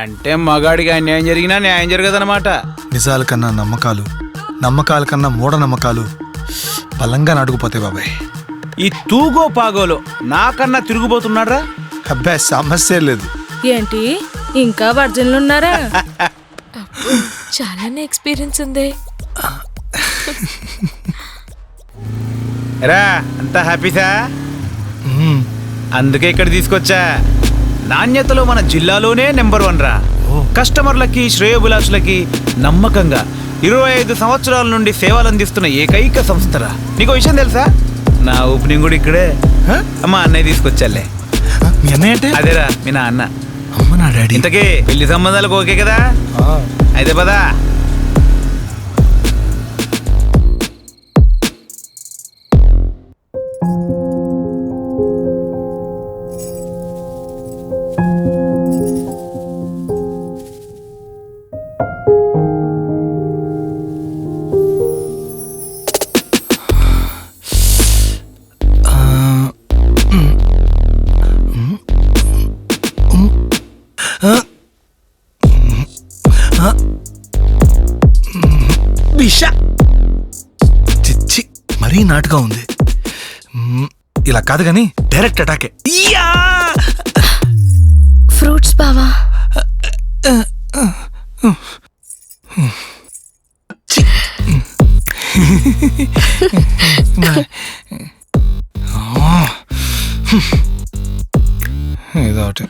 అంటే మగాడికి అన్యాయం జరిగినా న్యాయం జరగదన్నమాట. నిజాల కన్నా నమ్మకాలు, నమ్మకాల కన్నా మూఢనమ్మకాలు బలంగా నాటుకుపోతాయి బాబాయ్. ఈ తూగో పాగోలో నాకన్నా తిరుగుబోతున్నాడ్రా. అబ్బాయి సమస్య లేదు. ఏంటి ఇంకా వర్జన్లు ఉన్నారా? చాలానే ఎక్స్పీరియన్స్ ఉంది. రా అంతా హ్యాపీసా? అందుకే ఇక్కడ తీసుకొచ్చా. నాణ్యతలో మన జిల్లాలోనే నెంబర్ 1 రా. కస్టమర్లకి శ్రేయోభిలాషులకి నమ్మకంగా 25 సంవత్సరాల నుండి సేవలు అందిస్తున్న ఏకైక సంస్థరా. నీకు విషయం తెలుసా? నా ఓపెనింగ్ కూడా ఇక్కడే. అమ్మా అన్నయ్య తీసుకొచ్చాలే. మీ అన్నయ్య అంటే? అదేరా మీ నా అన్న. అమ్మ నా డాడీ. ఇంతకీ పెళ్లి సంబంధాలకు ఓకే కదా? అయితే పదా. చిచ్చి మరీ నాటుగా ఉంది. ఇలా కాదు గాని డైరెక్ట్ అటాకే. ఫ్రూట్స్ బావా. ఏదో ఒకటి.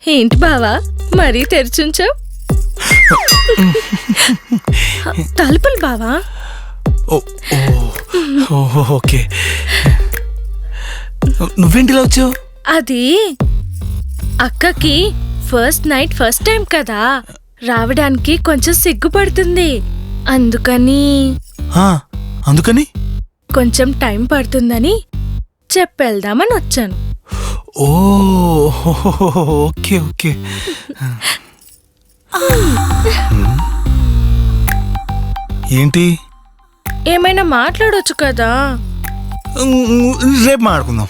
ఏంటి బావా మరీ తెరిచుంచావు? తలుపులు బావా. ఓకే. నువ్వేంటిలా వచ్చావు? అది అక్కకి ఫస్ట్ నైట్ ఫస్ట్ టైం కదా, రావడానికి కొంచెం సిగ్గుపడుతుంది. అందుకని అందుకని కొంచెం టైం పడుతుందని చెప్పెళ్దామని వచ్చాను. Okay okay. ఏంటి? ఏమైనా మాట్లాడొచ్చు కదా. రేపు మాట్లాడుకుందాం.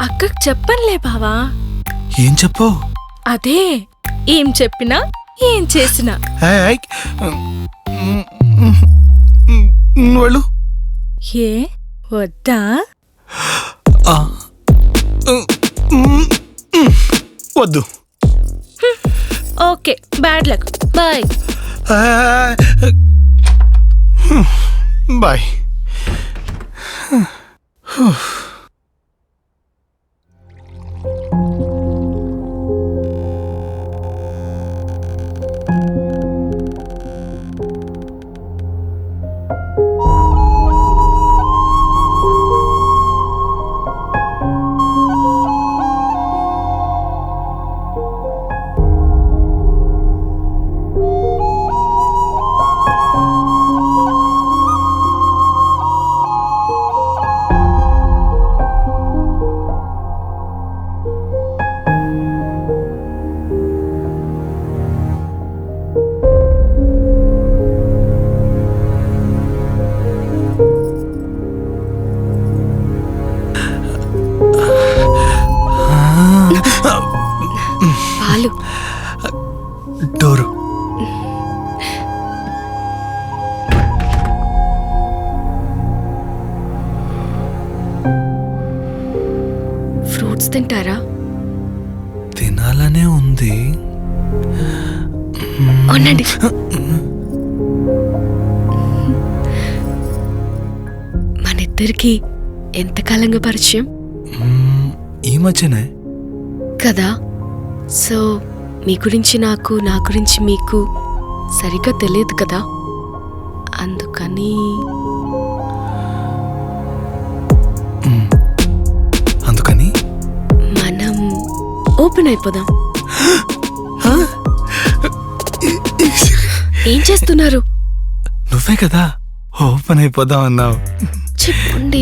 అక్కకి చెప్పనులే బావా. ఏం చెప్పు? అదే ఏం చెప్పినా ఏం చేసినా. వెళ్ళు. ఏ వద్దా? వద్దు. Okay bad luck. Bye. Bye. పాలు. డోరు. ఫ్రూట్స్ తింటారా? తినాలనే ఉంది. అవునండి. మనిద్దరికి ఎంతకాలంగా పరిచయం? ఈ మధ్యనే కదా. సో మీ గురించి నాకు, నా గురించి మీకు సరిగ్గా తెలియదు కదా. అందుకని మనం ఓపెన్ అయిపోదాం. ఏం చేస్తున్నారు? నువ్వే కదా ఓపెన్ అయిపోదాం అన్నావు. చెప్పండి.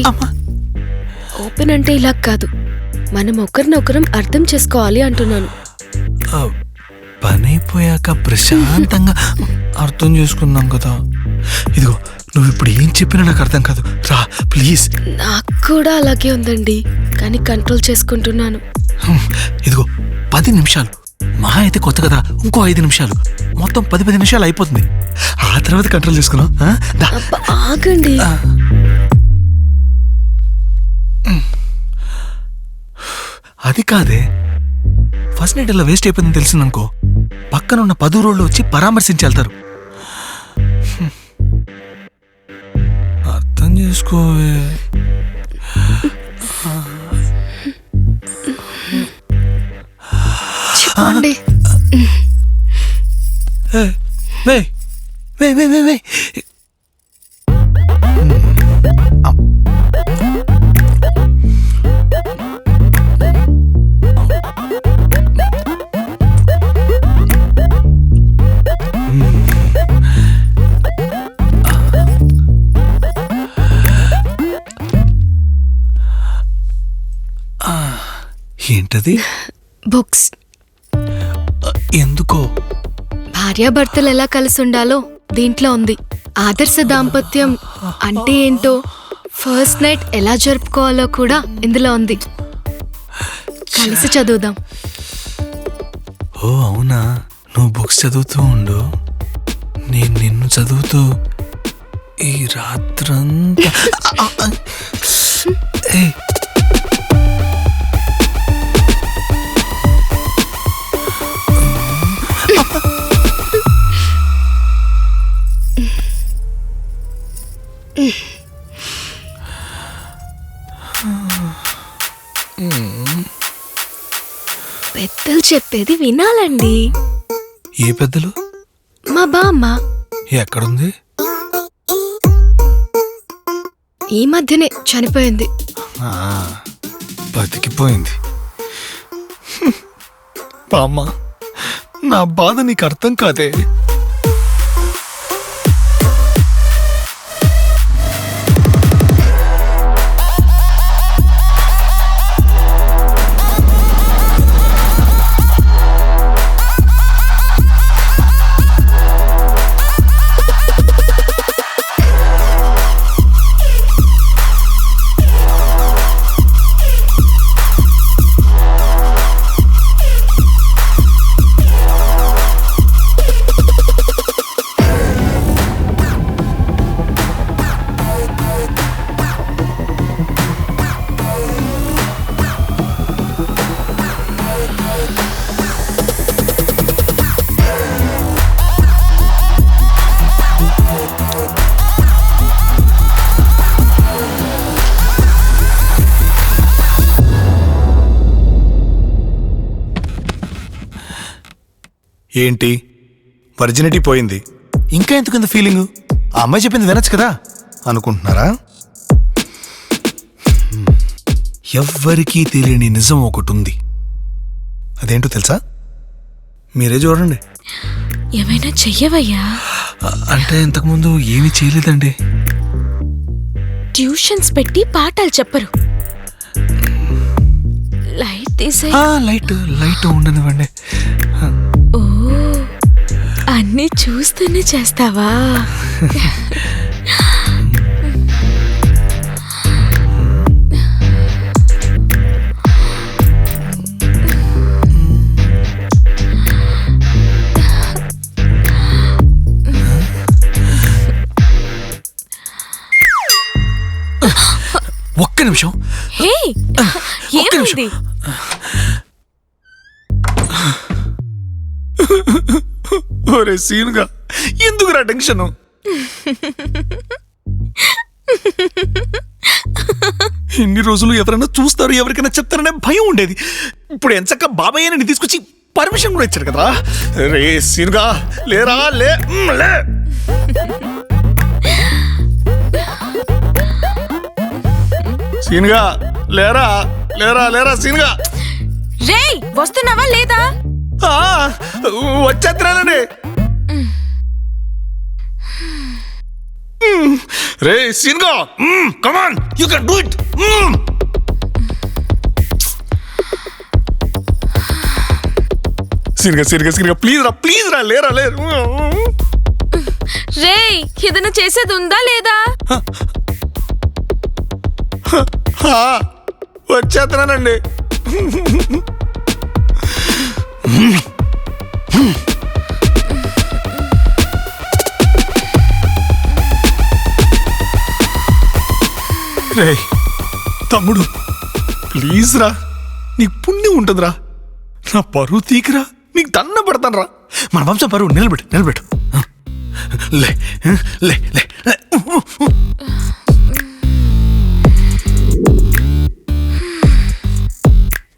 ఓపెన్ అంటే ఇలా కాదు, మనం ఒకరినొకరం అర్థం చేసుకోవాలి అంటున్నాను. పని అయిపోయాక ప్రశాంతంగా అర్థం చేసుకున్నాం కదా. ఇదిగో నువ్వు ఇప్పుడు ఏం చెప్పినా నాకు అర్థం కాదు. రా ప్లీజ్. నాకు కూడా అలాగే ఉందండి, కానీ కంట్రోల్ చేసుకుంటున్నాను. ఇదిగో 10 నిమిషాలు, మహా అయితే కొత్త కదా, ఇంకో 5 నిమిషాలు, మొత్తం 10 నిమిషాలు అయిపోతుంది. ఆ తర్వాత కంట్రోల్ చేసుకున్నాం. అబ్బా, ఆగండి. అది కాదే, ఫస్ట్ నైట్ ఇలా వేస్ట్ అయిపోయిందని తెలిసిందనుకో, పక్కన ఉన్న 10 రోజులు వచ్చి పరామర్శించి వెళ్తారు. అర్థం చేసుకోవే. చెప్పండి. ఏంటది? బుక్స్. ఎందుకో? భార్యాభర్తలు ఎలా కలిసి ఉండాలో దీంట్లో ఉంది. ఆదర్శ దాంపత్యం అంటే ఏంటో, ఫస్ట్ నైట్ ఎలా జరుపుకోవాలో కూడా ఇందులో ఉంది. కలిసి చదువుదాం. ఓ అవునా? నువ్వు బుక్స్ చదువుతూ ఉండు, నేను నిన్ను చదువుతూ ఈ రాత్రంతా. పెద్దలు చెప్పేది వినాలండి. ఏ పెద్దలు? మా బామ్మ. ఎక్కడుంది? ఈ మధ్యనే చనిపోయింది. బతికిపోయింది. బామ్మ, నా బాధ నీకు అర్థం కాదే. ఏంటి, వర్జినిటీ పోయింది, ఇంకా ఎందుకు ఫీలింగు? ఆ అమ్మాయి చెప్పింది వినొచ్చు కదా అనుకుంటున్నారా? ఎవ్వరికీ తెలియని నిజం ఒకటి ఉంది. అదేంటో తెలుసా? మీరే చూడండి. ఏమైనా చెయ్యవయ్యా? అంటే ఇంతకుముందు ఏమీ చేయలేదండి. ట్యూషన్స్ పెట్టి పాఠాలు చెప్పరు. లైట్ తీసే. లైట్ ఉండనివ్వండి. ఓ, అన్నీ చూస్తూనే చేస్తావా? ఒక్క నిమిషం. హే, ఒక్క నిమిషం. ఏమైంది? ఒరే సీనుగా, ఎందుకురా టెన్షన్? ఇన్ని రోజులు ఎవరైనా చూస్తారు, ఎవరికైనా చెప్తారనే భయం ఉండేది. ఇప్పుడు ఎంచక్క బాబాయ్ అని తీసుకొచ్చి పర్మిషన్ కూడా ఇచ్చాడు కదా. రే సీనుగా, లేరా? లే. సీనుగా, లేరా లేరా లేరా సీనుగా. రేయ్, వస్తున్నావా లేదా? వచ్చేస్తున్నానండి. రే సీనుగా, come on, you can do it. సిరిగా ప్లీజ్ రా లేరా లేరు. రేయ్ ఏదైనా చేసేది ఉందా లేదా? వచ్చేస్తున్నానండి. రే తమ్ముడు ప్లీజ్ రా, నీకు పుణ్యం ఉంటుందిరా, నా పరువు తీకిరా, నీకు దండ పెడతాను రా. మన వంశం పరువు నిలబెట్టు. లే లే లే లే.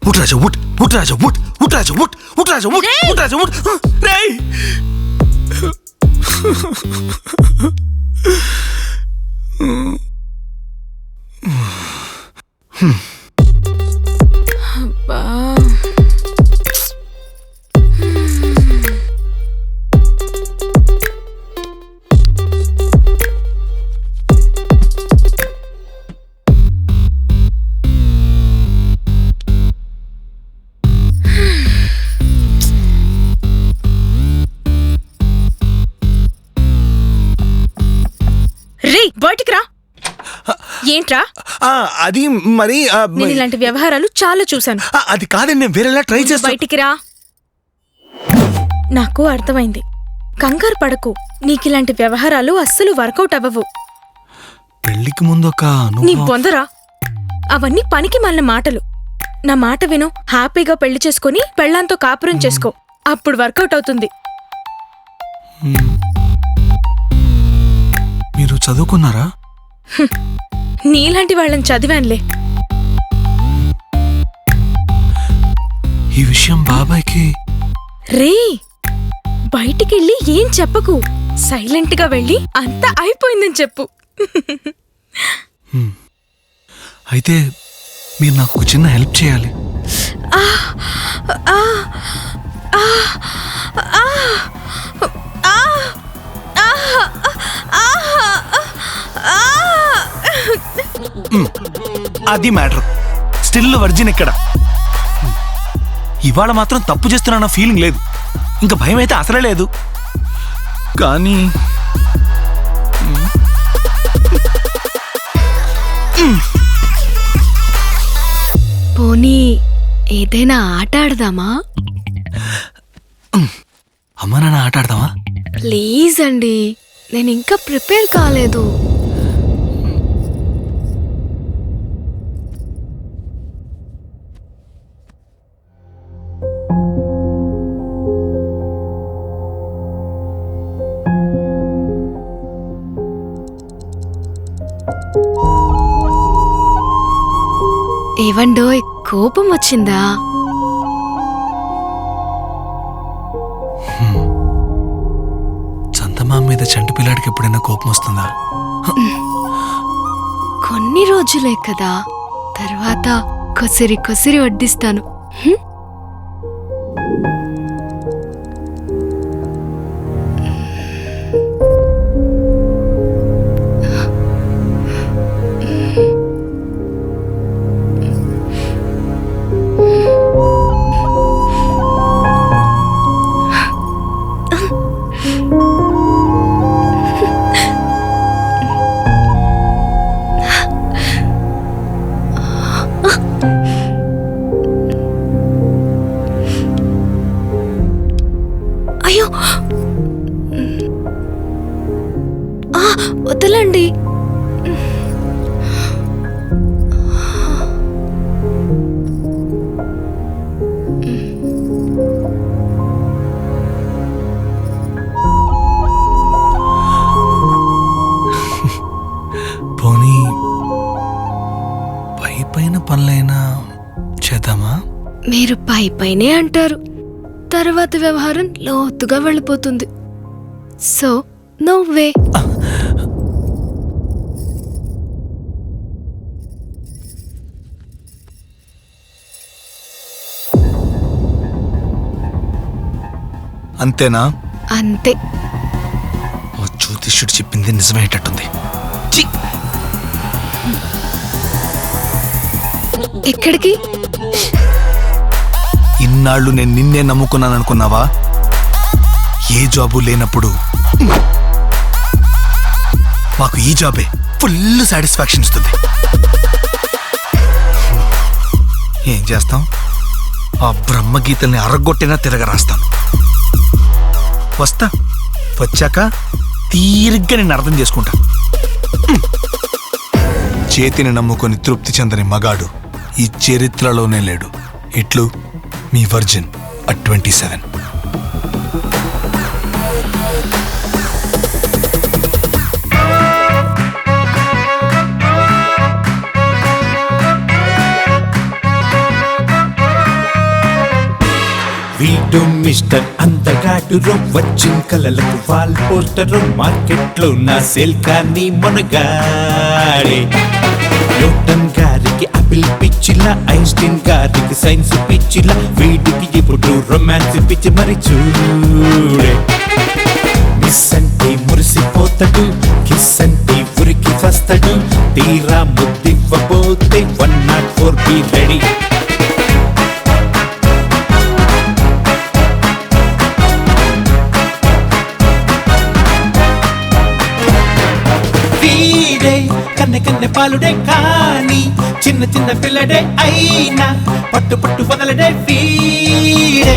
ఉట్ రాజా రేయ్. అబ్బా. రేయ్ బయటికి రా. ఏంట్రా? అది మరి నేను ఇలాంటి వ్యవహారాలు చాలా చూశాను. అది కాదండి, నేను వేరేలా ట్రై చేస్తా. బయటికి రా. నాకు అర్థమైంది. కంగారు పడకు, నీకిలాంటి వ్యవహారాలు అస్సలు వర్కౌట్ అవ్వవు. పెళ్లికి ముందు ఒక నీ బొందరా, అవన్నీ పనికి మాలిన మాటలు. నా మాట విను, హ్యాపీగా పెళ్లి చేసుకుని పెళ్ళాంతో కాపురం చేసుకో, అప్పుడు వర్కౌట్ అవుతుంది. మీరు చదువుకున్నారా? నీలాంటి వాళ్ళని చదివానులే. ఈ విషయం బాబాయ్కి. రే బయటికెళ్ళి ఏం చెప్పకు, సైలెంట్ గా వెళ్ళి అంతా అయిపోయిందని చెప్పు. అయితే మీరు నాకు ఒక చిన్న హెల్ప్ చేయాలి. అది మ్యాటర్. స్టిల్ వర్జిన్ ఎక్కడ. ఇవాళ మాత్రం తప్పు చేస్తున్నా ఫీలింగ్ లేదు, ఇంకా భయం అయితే అసలే లేదు. కానీ పోనీ ఏదైనా ఆట ఆడదామా? అమ్మ నాన్న ఆట ఆడదామా? ప్లీజ్ అండి, నేను ఇంకా ప్రిపేర్ కాలేదు. ఏవండోయ్, కోపం వచ్చిందా? చందమామ మీద చంటి పిల్లాడికి ఎప్పుడైనా కోపం వస్తుందా? కొన్ని రోజులే కదా, తర్వాత కొసిరి కొసిరి వడ్డిస్తాను. అయ్యో, వదలండి. పోనీ పైన పనులైనా చేద్దామా? మీరు పైనే అంటారు, తర్వాత వ్యవహారం లోతుగా వెళ్ళిపోతుంది. So no way. అంతేనా? అంతే. ఓ జ్యోతిష్యుడు చెప్పింది నిజమయ్యేటట్టుంది. ఎక్కడికి? ఇన్నాళ్ళు నేను నిన్నే నమ్ముకున్నాను అనుకున్నావా? ఏ జాబు లేనప్పుడు మాకు ఈ జాబే ఫుల్ సాటిస్ఫాక్షన్ ఇస్తుంది. ఏం చేస్తాం, ఆ బ్రహ్మగీతల్ని అరగొట్టినా తిరగరాస్తాను. వస్తా, వచ్చాక తీరిగ్గా నేను అర్థం చేసుకుంటా. చేతిని నమ్ముకొని తృప్తి చెందని మగాడు ఈ చరిత్రలోనే లేడు. ఇట్లు మీ వర్జిన్ at 27. వీడు మిస్టర్ అందగాడు వచ్చిన కలలకు వాల్ పోస్టర్ మార్కెట్లో నా సేల్ కానీ మునగాడే. న్యూటన్ గారికి ఆపిల్ పిచ్చిలా, ఐన్స్టీన్ గారికి సైన్స్ పిచ్చిలా, వీడికి ఇప్పుడు రొమాన్స్ పిచ్చి మరి చూడే. మిస్ అంటే మురిసిపోతాడు, కిస్ అంటే ఉరికి వస్తాడు, తీరా ముద్దివ్వబోతే 104 బి రెడీ. కన్నె కన్నె పాలుడే కానీ చిన్న చిన్న పిల్లడే అయినా పట్టు పట్టు వదలడే వీడే.